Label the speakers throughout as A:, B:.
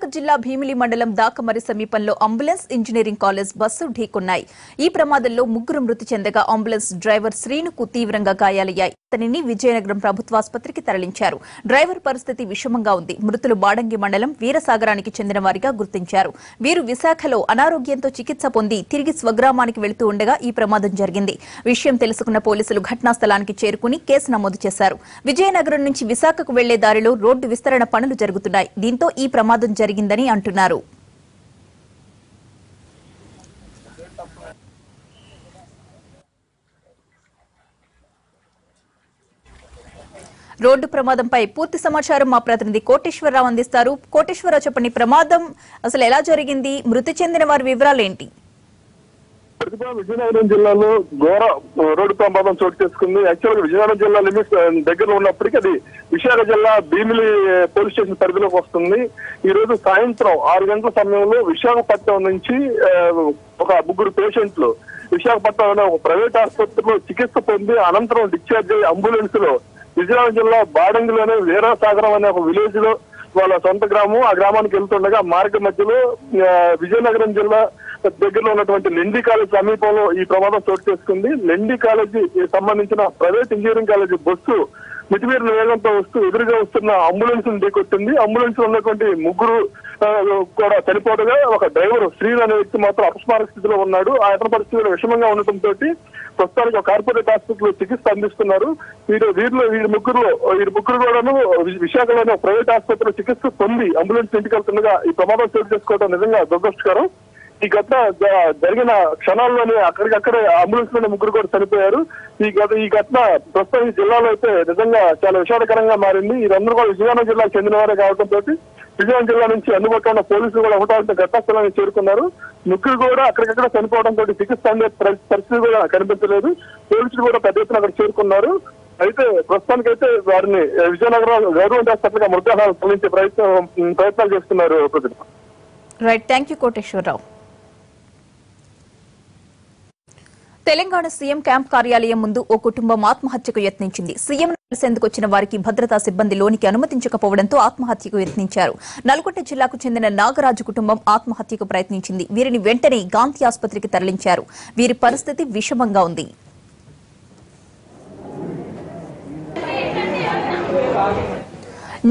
A: విశాఖ జిల్లా భీమిలి మండలం దాకమరి సమీపంలో అంబులెన్స్ ఇంజనీరింగ్ కాలేజ్ బస్సు ఢీకొన్నాయి. ఈ ప్రమాదంలో ముగ్గురు మృతి చెందగా అంబులెన్స్ డ్రైవర్ శ్రీనుకు తీవ్రంగా గాయాలయ్యాయి. అతనిని విజయనగరం ప్రభుత్వాసుపత్రికి తరలించారు. డ్రైవర్ పరిస్థితి విషమంగా ఉంది. మృతులు బాడంగి మండలం వీరసాగరానికి చెందిన వారిగా గుర్తించారు. వీరు విశాఖలో అనారోగ్యంతో చికిత్స పొంది తిరిగి స్వగ్రామానికి వెళుతూ ఉండగా ఈ ప్రమాదం జరిగింది. విషయం తెలుసుకున్న పోలీసులు ఘటనా స్థలానికి చేరుకుని కేసు నమోదు చేశారు. విజయనగరం నుంచి విశాఖకు వెళ్లే దారిలో రోడ్డు విస్తరణ పనులు జరుగుతున్నాయి. దీంతో ఈ ప్రమాదం జరిగిందని అంటున్నారు. రోడ్డు ప్రమాదంపై పూర్తి సమాచారం మా ప్రతినిధి కోటేశ్వరరావు అందిస్తారు. కోటేశ్వరరావు, చెప్పండి, ప్రమాదం అసలు ఎలా జరిగింది? మృతి చెందిన వారి వివరాలు ఏంటి?
B: విజయనగరం జిల్లాలో ఘోర రోడ్డు ప్రమాదం చోటు చేసుకుంది. యాక్చువల్ గా విజయనగరం జిల్లా లిమిట్స్ దగ్గరలో ఉన్నప్పటికీ అది విశాఖ జిల్లా భీమిలి పోలీస్ స్టేషన్ పరిధిలోకి వస్తుంది. ఈ రోజు సాయంత్రం 6 గంటల సమయంలో విశాఖపట్నం నుంచి ఒక ముగ్గురు పేషెంట్లు విశాఖపట్నంలో ఒక ప్రైవేట్ ఆసుపత్రిలో చికిత్స పొంది అనంతరం డిశ్చార్జ్ అయ్యి అంబులెన్స్ లో విజయనగరం జిల్లా బాడంగిలోనే వీరసాగరం అనే ఒక విలేజ్ లో వాళ్ళ సొంత గ్రామం, ఆ గ్రామానికి వెళ్తుండగా మార్గ మధ్యలో విజయనగరం జిల్లా దగ్గరలో ఉన్నటువంటి లెండి కాలేజ్ సమీపంలో ఈ ప్రమాదం చోటు చేసుకుంది. లెండి కాలేజీ సంబంధించిన ప్రైవేట్ ఇంజనీరింగ్ కాలేజీ బస్సు మితిమీరిన వేగంతో వస్తూ ఎదురుగా వస్తున్న అంబులెన్స్ ఢీకొట్టింది. అంబులెన్స్ లో ఉన్నటువంటి ముగ్గురు కూడా చనిపోవడగా ఒక డ్రైవర్ శ్రీను అనే వ్యక్తి మాత్రం అపస్మారక స్థితిలో ఉన్నాడు. అతని పరిస్థితి విషమంగా ఉండటంతో ప్రస్తుతానికి ఒక కార్పొరేట్ హాస్పిటల్ చికిత్స అందిస్తున్నారు. వీరి ముగ్గురు కూడాను విశాఖలోని ప్రైవేట్ ఆసుపత్రిలో చికిత్స పొంది అంబులెన్స్ ఇంటికి వెళ్తుండగా ఈ ప్రమాదం చోటు చేసుకోవడం నిజంగా దురదృష్టకరం. ఈ ఘటన జరిగిన క్షణాల్లోనే అక్కడికక్కడే అంబులెన్స్ లోనే ముగ్గురు కూడా చనిపోయారు. ఈ ఘటన ప్రస్తుతం ఈ జిల్లాలో అయితే నిజంగా చాలా విషాదకరంగా మారింది. వీరందరూ కూడా విజయనగరం జిల్లాకు చెందిన వారే కావడంతో విజయనగరం జిల్లా నుంచి అందుబాటులో ఉన్న పోలీసులు కూడా ఒకటో ఘటనా స్థలానికి చేరుకున్నారు. ముగ్గురు కూడా అక్కడికక్కడ చనిపోవడంతో చికిత్స అందే పరిస్థితి కూడా కనిపించలేదు. పోలీసులు కూడా పెద్ద ఎత్తున అక్కడ చేరుకున్నారు. అయితే ప్రస్తుతానికైతే వారిని విజయనగరం గవర్నమెంట్ హాస్పిటల్ గా మృతదేహాలు తరలించే ప్రయత్నాలు చేస్తున్నారు.
A: Right, thank you Koteswararao. Telangana CM camp కార్యాలయం ముందు ఓ కుటుంబం ఆత్మహత్యకు యత్నించింది. సీఎం కలిసేందుకు వచ్చిన వారికి భద్రతా సిబ్బంది లోనికి అనుమతించకపోవడంతో ఆత్మహత్యకు యత్నించారు. నల్గొండ జిల్లాకు చెందిన నాగరాజు కుటుంబం ఆత్మహత్యకు ప్రయత్నించింది. వీరిని వెంటనే గాంధీ ఆసుపత్రికి తరలించారు. వీరి పరిస్థితి విషమంగా ఉంది.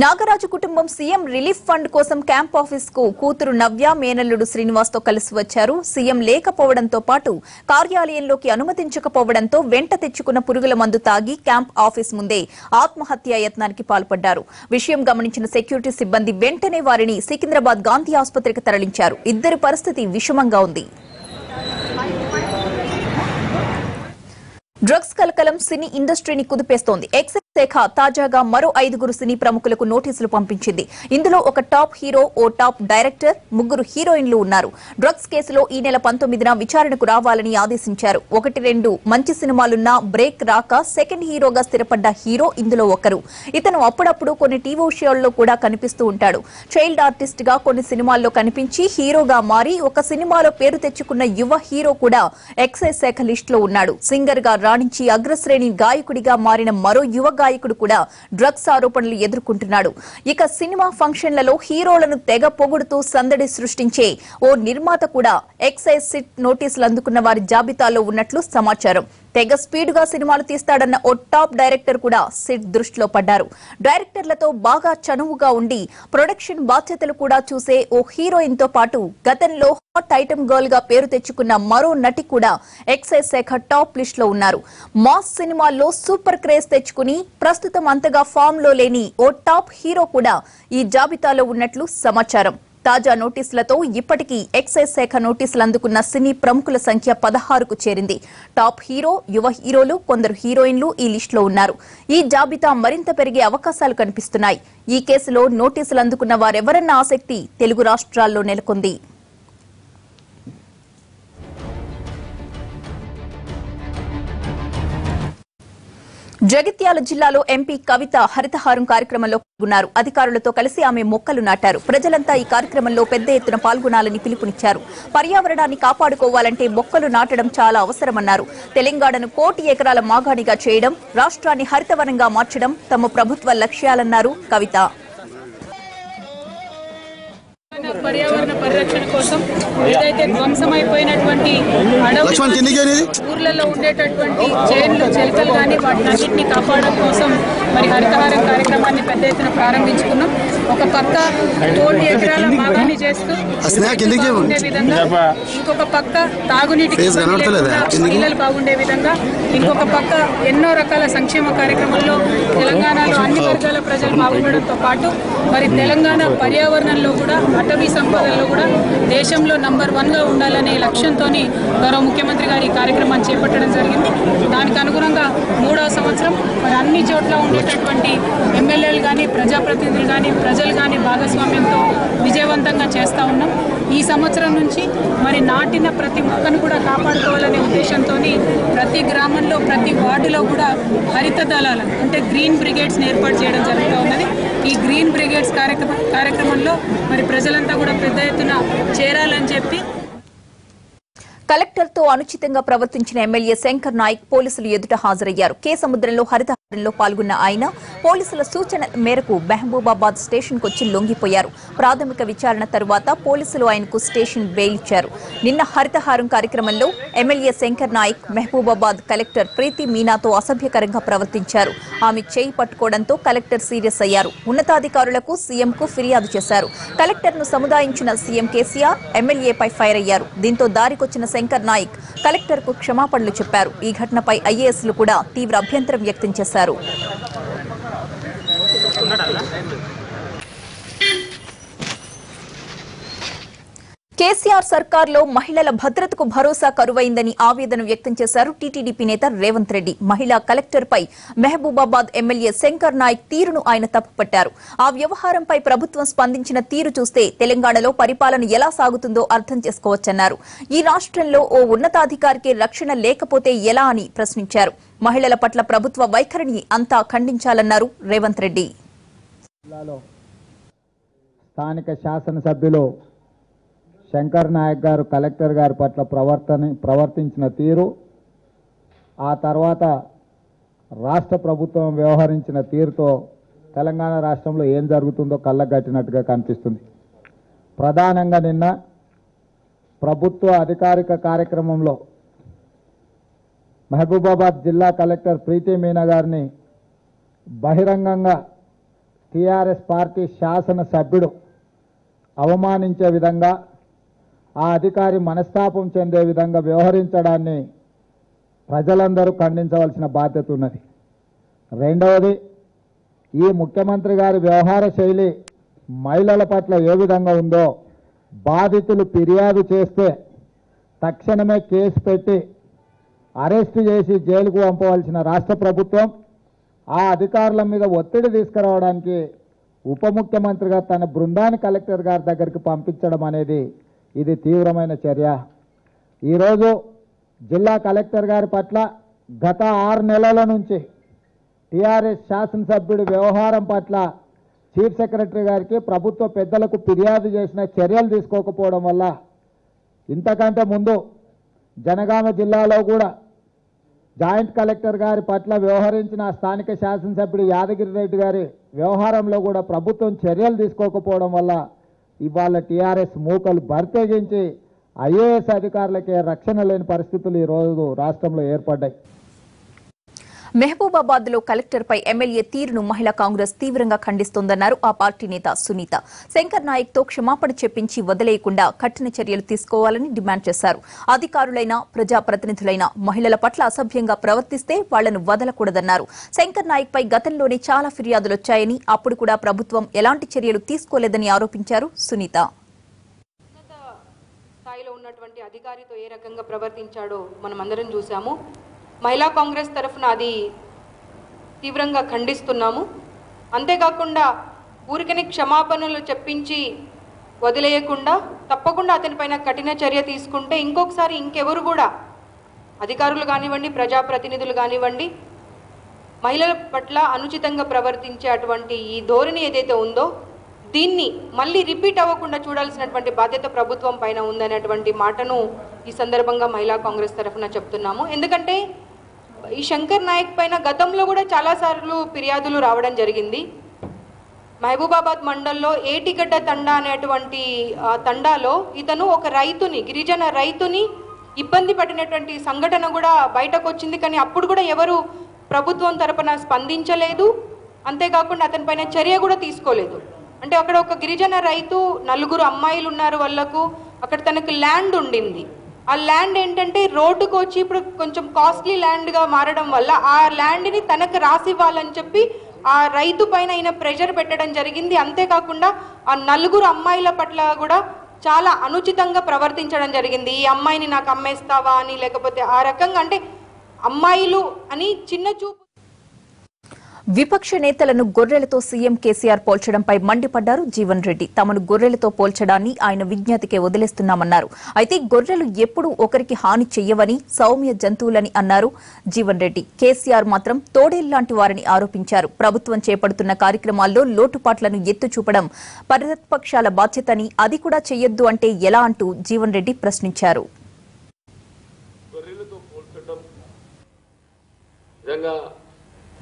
A: నాగరాజు కుటుంబం సీఎం రిలీఫ్ ఫండ్ కోసం క్యాంప్ ఆఫీస్ కు కూతురు నవ్య, మేనల్లుడు శ్రీనివాస్ తో కలిసి వచ్చారు. సీఎం లేకపోవడంతో పాటు కార్యాలయంలోకి అనుమతించకపోవడంతో వెంట తెచ్చుకున్న పురుగుల మందు తాగి క్యాంప్ ఆఫీస్ ముందే ఆత్మహత్యా యత్నానికి పాల్పడ్డారు. విషయం గమనించిన సెక్యూరిటీ సిబ్బంది వెంటనే వారిని సికింద్రాబాద్ గాంధీ ఆసుపత్రికి తరలించారు. ఇద్దరి పరిస్థితి విషమంగా ఉంది. డ్రగ్స్ కలకలం సినీ ఇండస్ట్రీని కుదిపేస్తోంది. ఎక్సైజ్ శాఖ తాజాగా మరో 5 సినీ ప్రముఖులకు నోటీసులు పంపించింది. ఇందులో ఒక టాప్ హీరో, ఓ టాప్ డైరెక్టర్, 3 హీరోయిన్లు ఉన్నారు. డ్రగ్స్ కేసులో ఈ నెల 19న విచారణకు రావాలని ఆదేశించారు. 1-2 మంచి సినిమాలున్నా బ్రేక్ రాక సెకండ్ హీరోగా స్థిరపడ్డ హీరో ఇందులో ఒకరు. ఇతను అప్పుడప్పుడు కొన్ని టీవీ షోల్లో కూడా కనిపిస్తూ ఉంటాడు. చైల్డ్ ఆర్టిస్ట్ గా కొన్ని సినిమాల్లో కనిపించి హీరోగా మారి ఒక సినిమాలో పేరు తెచ్చుకున్న యువ హీరో కూడా ఎక్సైజ్ శాఖ లిస్ట్ లో ఉన్నాడు. సింగర్ గా రాణించి అగ్రశ్రేణి గాయకుడిగా మారిన మరో యువ గాయకుడు కూడా డ్రగ్స్ ఆరోపణలు ఎదుర్కొంటున్నాడు. ఇక సినిమా ఫంక్షన్లలో హీరోలను తెగ పొగుడుతూ సందడి సృష్టించే ఓ నిర్మాత కూడా ఎక్సైజ్ సిట్ నోటీసులు అందుకున్న వారి జాబితాలో ఉన్నట్లు సమాచారం. తెగ స్పీడ్గా సినిమాలు తీస్తాడన్న ఓ టాప్ డైరెక్టర్ కూడా సిట్ దృష్టిలో పడ్డారు. డైరెక్టర్లతో బాగా చనువుగా ఉండి ప్రొడక్షన్ బాధ్యతలు కూడా చూసే ఓ హీరోయిన్ తో పాటు గతంలో హాట్ ఐటమ్ గర్ల్ గా పేరు తెచ్చుకున్న మరో నటి కూడా ఎక్సైజ్ శాఖ టాప్ లిస్ట్ లో ఉన్నారు. మాస్ సినిమాల్లో సూపర్ క్రేజ్ తెచ్చుకుని ప్రస్తుతం అంతగా ఫామ్ లో లేని ఓ టాప్ హీరో కూడా ఈ జాబితాలో ఉన్నట్లు సమాచారం. తాజా నోటీసులతో ఇప్పటికీ ఎక్సైజ్ శాఖ నోటీసులు అందుకున్న సినీ ప్రముఖుల సంఖ్య 16కు చేరింది. టాప్ హీరో, యువ హీరోలు, కొందరు హీరోయిన్లు ఈ లిస్టులో ఉన్నారు. ఈ జాబితా మరింత పెరిగే అవకాశాలు కనిపిస్తున్నాయి. ఈ కేసులో నోటీసులు అందుకున్న వారెవరన్న ఆసక్తి తెలుగు రాష్ట్రాల్లో నెలకొంది. జగిత్యాల జిల్లాలో ఎంపీ కవిత హరితహారం కార్యక్రమంలో పాల్గొన్నారు. అధికారులతో కలిసి ఆమె మొక్కలు నాటారు. ప్రజలంతా ఈ కార్యక్రమంలో పెద్ద ఎత్తున పాల్గొనాలని పిలుపునిచ్చారు. పర్యావరణాన్ని కాపాడుకోవాలంటే మొక్కలు నాటడం చాలా అవసరమన్నారు. తెలంగాణను 1 కోటి ఎకరాల మాగాణిగా చేయడం, రాష్ట్రాన్ని హరితవనంగా మార్చడం తమ ప్రభుత్వ లక్ష్యాలన్నారు కవిత.
C: పర్యావరణ పరిరక్షణ కోసం ఏదైతే ధ్వంసమైపోయినటువంటి అడవులు ఊర్లలో ఉండేటటువంటి చేన్లు చెలకలు కానీ వాటినన్నింటినీ కాపాడడం కోసం మరి హరితహారం కార్యక్రమాన్ని పెద్ద ఎత్తున ప్రారంభించుకున్నాం. ఒక పక్క 1 ఎకరాల మాగాన్ని చేస్తూ బాగుండే విధంగా, ఇంకొక పక్క తాగునీటికి మహిళలు బాగుండే విధంగా, ఇంకొక పక్క ఎన్నో రకాల సంక్షేమ కార్యక్రమాల్లో తెలంగాణలో అన్ని వర్గాల ప్రజలు బాగుండడంతో పాటు మరి తెలంగాణ పర్యావరణంలో కూడా అటవీ సంపదల్లో కూడా దేశంలో నంబర్ 1గా ఉండాలనే లక్ష్యంతో గౌరవ ముఖ్యమంత్రి గారు ఈ కార్యక్రమాన్ని చేపట్టడం జరిగింది. దానికి అనుగుణంగా 3వ సంవత్సరం మరి అన్ని చోట్ల ఉండేటటువంటి ఎమ్మెల్యేలు కానీ, ప్రజాప్రతినిధులు కానీ, ప్రజలు కానీ భాగస్వామ్యంతో విజయవంతంగా చేస్తూ ఉన్నాం. ఈ సంవత్సరం నుంచి మరి నాటిన ప్రతి మొక్కను కూడా కాపాడుకోవాలనే ఉద్దేశంతో ప్రతి గ్రామంలో, ప్రతి వార్డులో కూడా హరిత దళాలను అంటే గ్రీన్ బ్రిగేడ్స్ని ఏర్పాటు చేయడం జరుగుతూ ఉన్నది. ఈ గ్రీన్ బ్రిగేడ్స్ కార్యక్రమంలో మరి ప్రజలంతా కూడా పెద్ద ఎత్తున చేరాలని చెప్పి
A: కలెక్టర్తో అనుచితంగా ప్రవర్తించిన ఎమ్మెల్యే శంకర్ నాయక్ పోలీసులు ఎదుట హాజరయ్యారు. కే సముద్రంలో హరితహారంలో పాల్గొన్న ఆయన పోలీసుల సూచన మేరకు మహబూబాబాద్ స్టేషన్కు వచ్చి లొంగిపోయారు. ప్రాథమిక విచారణ తరువాత పోలీసులు ఆయనకు స్టేషన్ బెయిల్ ఇచ్చారు. నిన్న హరితహారం కార్యక్రమంలో ఎమ్మెల్యే శంకర్ నాయక్ మహబూబాబాద్ కలెక్టర్ ప్రీతి మీనాతో అసభ్యకరంగా ప్రవర్తించారు. ఆమె చేయి పట్టుకోవడంతో కలెక్టర్ సీరియస్ అయ్యారు. ఉన్నతాధికారులకు సీఎంకు ఫిర్యాదు చేశారు. కలెక్టర్ను సముదాయించిన సీఎం కేసీఆర్ ఎమ్మెల్యేపై ఫైర్ అయ్యారు. దీంతో దారికొచ్చిన శంకర్ నాయక్ కలెక్టర్కు క్షమాపణలు చెప్పారు. ఈ ఘటనపై ఐఏఎస్లు కూడా తీవ్ర అభ్యంతరం వ్యక్తం చేశారు. కేసీఆర్ సర్కార్లో మహిళల భద్రతకు భరోసా కరువైందని ఆవేదన వ్యక్తం చేశారు టీటీడీపీ నేత రేవంత్ రెడ్డి. మహిళా కలెక్టర్పై మహబూబాబాద్ ఎమ్మెల్యే శంకర్ నాయక్ తీరును ఆయన తప్పుపట్టారు. ఆ వ్యవహారంపై ప్రభుత్వం స్పందించిన తీరు చూస్తే తెలంగాణలో పరిపాలన ఎలా సాగుతుందో అర్థం చేసుకోవచ్చన్నారు. ఈ రాష్ట్రంలో ఓ ఉన్నతాధికారికి రక్షణ లేకపోతే ఎలా అని ప్రశ్నించారు. మహిళల పట్ల ప్రభుత్వ వైఖరిని అంతా ఖండించాలన్నారు రేవంత్ రెడ్డి.
D: స్థానిక శాసనసభ్యులు శంకర్ నాయక్ గారు కలెక్టర్ గారి పట్ల ప్రవర్తించిన తీరు, ఆ తర్వాత రాష్ట్ర ప్రభుత్వం వ్యవహరించిన తీరుతో తెలంగాణ రాష్ట్రంలో ఏం జరుగుతుందో కళ్ళగట్టినట్టుగా కనిపిస్తుంది. ప్రధానంగా నిన్న ప్రభుత్వ అధికారిక కార్యక్రమంలో మహబూబాబాద్ జిల్లా కలెక్టర్ ప్రీతి మీనా గారిని బహిరంగంగా టీఆర్ఎస్ పార్టీ శాసనసభ్యుడు అవమానించే విధంగా, ఆ అధికారి మనస్తాపం చెందే విధంగా వ్యవహరించడాన్ని ప్రజలందరూ ఖండించవలసిన బాధ్యత ఉన్నది. రెండవది, ఈ ముఖ్యమంత్రి గారి వ్యవహార శైలి మహిళల పట్ల ఏ విధంగా ఉందో, బాధితులు ఫిర్యాదు చేస్తే తక్షణమే కేసు పెట్టి అరెస్టు చేసి జైలుకు పంపవలసిన రాష్ట్ర ప్రభుత్వం ఆ అధికారుల మీద ఒత్తిడి తీసుకురావడానికి ఉప ముఖ్యమంత్రిగా తన బృందాన్ని కలెక్టర్ గారి దగ్గరికి పంపించడం అనేది ఇది తీవ్రమైన చర్య. ఈరోజు జిల్లా కలెక్టర్ గారి పట్ల గత 6 నెలల నుంచి టీఆర్ఎస్ శాసనసభ్యుడి వ్యవహారం పట్ల చీఫ్ సెక్రటరీ గారికి, ప్రభుత్వ పెద్దలకు ఫిర్యాదు చేసిన చర్యలు తీసుకోకపోవడం వల్ల ఇంతకంటే ముందు జనగామ జిల్లాలో కూడా జాయింట్ కలెక్టర్ గారి పట్ల వ్యవహరించిన స్థానిక శాసనసభ్యుడు యాదగిరి రెడ్డి గారి వ్యవహారంలో కూడా ప్రభుత్వం చర్యలు తీసుకోకపోవడం వల్ల ఇవాళ టీఆర్ఎస్ మూకలు బర్తెగించి ఐఏఎస్ అధికారులకే రక్షణ లేని పరిస్థితులు ఈరోజు రాష్ట్రంలో ఏర్పడ్డాయి.
A: మహబూబాబాద్ లో కలెక్టర్ పై ఎమ్మెల్యే తీరును మహిళా కాంగ్రెస్ తీవ్రంగా ఖండిస్తోందన్నారు ఆ పార్టీ నేత సునీత. శంకర్ నాయక్ తో క్షమాపణ చెప్పించి వదిలేయకుండా కఠిన చర్యలు తీసుకోవాలని డిమాండ్ చేశారు. అధికారులైన, ప్రజాప్రతినిధులైన మహిళల పట్ల అసభ్యంగా ప్రవర్తిస్తే వాళ్లను వదలకూడదన్నారు. శంకర్ నాయక్ పై గతంలోనే చాలా ఫిర్యాదులొచ్చాయని, అప్పుడు కూడా ప్రభుత్వం ఎలాంటి చర్యలు తీసుకోలేదని ఆరోపించారు సునీత.
E: స్థాయిలో ఉన్నటువంటి అధికారితో ఏ రకంగా ప్రవర్తించాడో మనం అందరం చూసాము. మహిళా కాంగ్రెస్ తరఫున అది తీవ్రంగా ఖండిస్తున్నాము. అంతేకాకుండా ఊరికని క్షమాపణలు చెప్పించి వదిలేయకుండా తప్పకుండా అతనిపైన కఠిన చర్య తీసుకుంటే ఇంకొకసారి ఇంకెవరు కూడా, అధికారులు కానివ్వండి, ప్రజాప్రతినిధులు కానివ్వండి, మహిళల పట్ల అనుచితంగా ప్రవర్తించే అటువంటి ఈ ధోరణి ఏదైతే ఉందో దీన్ని మళ్ళీ రిపీట్ అవ్వకుండా చూడాల్సినటువంటి బాధ్యత ప్రభుత్వం పైన ఉందనేటువంటి మాటను ఈ సందర్భంగా మహిళా కాంగ్రెస్ తరఫున చెప్తున్నాము. ఎందుకంటే ఈ శంకర్ నాయక్ పైన గతంలో కూడా చాలాసార్లు ఫిర్యాదులు రావడం జరిగింది. మహబూబాబాద్ మండల్లో ఏటిగడ్డ తండా అనేటువంటి తండాలో ఇతను ఒక రైతుని, గిరిజన రైతుని ఇబ్బంది పడినటువంటి సంఘటన కూడా బయటకు వచ్చింది. కానీ అప్పుడు కూడా ఎవరు ప్రభుత్వం తరపున స్పందించలేదు. అంతేకాకుండా అతని పైన చర్య కూడా తీసుకోలేదు. అంటే అక్కడ ఒక గిరిజన రైతు, 4 అమ్మాయిలు ఉన్నారు వాళ్ళకు. అక్కడ తనకు ల్యాండ్ ఉండింది. ఆ ల్యాండ్ ఏంటంటే రోడ్డుకు వచ్చి ఇప్పుడు కొంచెం కాస్ట్లీ ల్యాండ్గా మారడం వల్ల ఆ ల్యాండ్ని తనకు రాసివ్వాలని చెప్పి ఆ రైతు పైన ఆయన ప్రెషర్ పెట్టడం జరిగింది. అంతేకాకుండా ఆ 4 అమ్మాయిల పట్ల కూడా చాలా అనుచితంగా ప్రవర్తించడం జరిగింది. ఈ అమ్మాయిని నాకు అమ్మేస్తావా అని, లేకపోతే ఆ రకంగా, అంటే అమ్మాయిలు అని చిన్న చూపు.
A: విపక్ష నేతలను గొర్రెలతో సీఎం కేసీఆర్ పోల్చడంపై మండిపడ్డారు జీవన్ రెడ్డి. తమను గొర్రెలతో పోల్చడాన్ని ఆయన విజ్ఞతకే వదిలేస్తున్నామన్నారు. అయితే గొర్రెలు ఎప్పుడూ ఒకరికి హాని చెయ్యవని, సౌమ్య జంతువులని అన్నారు జీవన్ రెడ్డి. కేసీఆర్ మాత్రం తోడేళ్లాంటి వారని ఆరోపించారు. ప్రభుత్వం చేపడుతున్న కార్యక్రమాల్లో లోటుపాట్లను ఎత్తి చూపడం ప్రతిపక్షాల బాధ్యతని, అది కూడా చెయ్యొద్దు అంటే ఎలా అంటూ జీవన్ రెడ్డి ప్రశ్నించారు.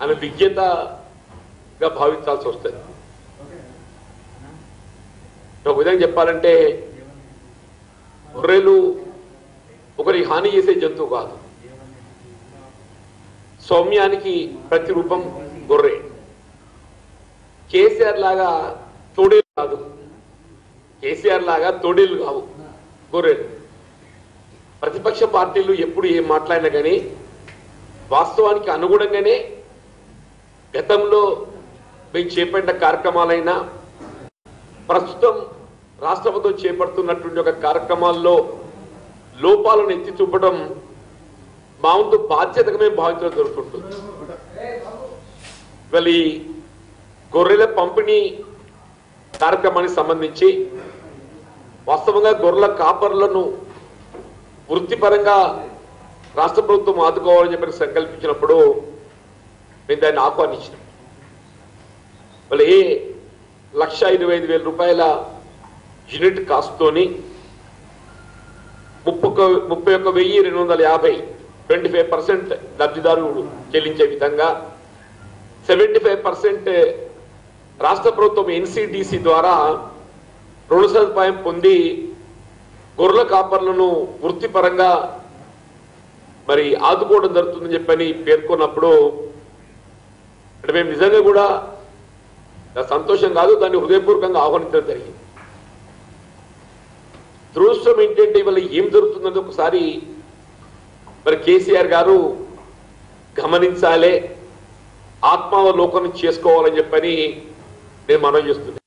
F: ఆమె విజ్ఞతగా భావించాల్సి వస్తుంది. ఒక విధంగా చెప్పాలంటే గొర్రెలు ఒకరి హాని చేసే జంతువు కాదు. సౌమ్యానికి ప్రతిరూపం గొర్రె. కేసీఆర్ లాగా తోడేలు కాదు, కేసీఆర్ లాగా తోడేలు కావు గొర్రెలు. ప్రతిపక్ష పార్టీలు ఎప్పుడు ఏం మాట్లాడినా కానీ వాస్తవానికి అనుగుణంగానే గతంలో మేము చేపట్టిన కార్యక్రమాలైనా ప్రస్తుతం రాష్ట్ర ప్రభుత్వం చేపడుతున్నటువంటి ఒక కార్యక్రమాల్లో లోపాలను ఎత్తి చూపడం మా వంతు బాధ్యతగా మేము భావించడం జరుగుతుంటుంది. ఇవాళ ఈ గొర్రెల పంపిణీ కార్యక్రమానికి సంబంధించి వాస్తవంగా గొర్రెల కాపర్లను వృత్తిపరంగా రాష్ట్ర ప్రభుత్వం ఆదుకోవాలని చెప్పి సంకల్పించినప్పుడు మేము దాన్ని ఆహ్వానించినాం. వాళ్ళు 1,25,000 రూపాయల యూనిట్ కాస్ట్తోని 31,250 25% లబ్ధిదారుడు చెల్లించే విధంగా 75% రాష్ట్ర ప్రభుత్వం ఎన్సిడిసి ద్వారా రుణ సదుపాయం పొంది గొర్రెల కాపర్లను వృత్తిపరంగా మరి ఆదుకోవడం జరుగుతుందని చెప్పని పేర్కొన్నప్పుడు అంటే మేము నిజంగా కూడా సంతోషం కాదు, దాన్ని హృదయపూర్వకంగా ఆహ్వానించడం జరిగింది. దురదృష్టం ఏంటంటే ఇవాళ ఏం జరుగుతుందని ఒకసారి మరి కేసీఆర్ గారు గమనించాలే, ఆత్మావలోకనం చేసుకోవాలని చెప్పని నేను మనవి చేస్తున్నాను.